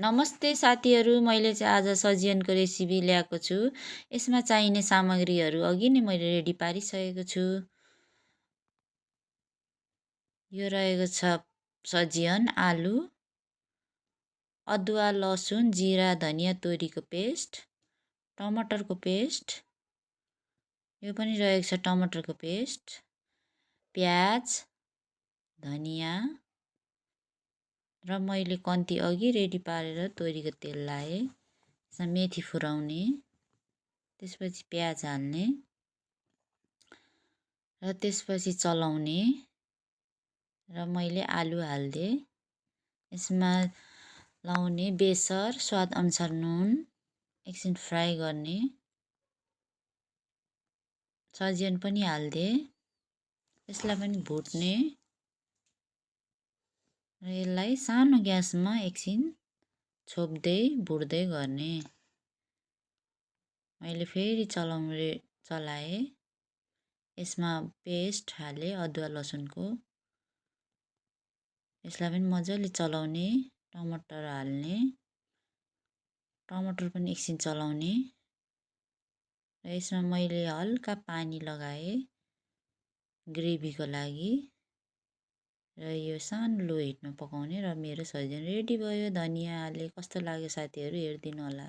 नमस्ते साथीहरू, मैले चाहिँ आज सजियनको रेसिपी ल्याएको छु। यसमा चाहिने सामग्रीहरू अघि नै मैले रेडी पारिसकेको छु। यो रहेको छ सजियन, आलु, अदुवा, लसुन, जिरा, धनियाँ, तोरीको पेस्ट, टमाटरको पेस्ट, यो पनि रहेको छ टमाटरको पेस्ट, प्याज, धनियाँ र मैले कन्ती अघि रेडी पारेर तोरीको तेल लाएँ। यसमा मेथी फुराउने, त्यसपछि प्याज हाल्ने र त्यसपछि चलाउने र मैले आलु हाल्दिएँ। यसमा लाउने बेसर, स्वाद अनुसार नुन, एकछिन फ्राई गर्ने, सजियन पनि हाल्दिएँ। यसलाई पनि भुट्ने र यसलाई सानो ग्यासमा एकछिन छोप्दै भुट्दै गर्ने। मैले फेरि चलाएँ। यसमा पेस्ट हालेँ अदुवा लसुनको। यसलाई पनि मजाले चलाउने, टमाटर हाल्ने, टमाटर पनि एकछिन चलाउने र यसमा मैले हल्का पानी लगाएँ ग्रेभीको लागि र यो सानो लो हिटमा पकाउने र मेरो सजियन रेडी भयो। धनियाँ हालेँ। कस्तो लाग्यो साथीहरू, हेरिदिनु होला।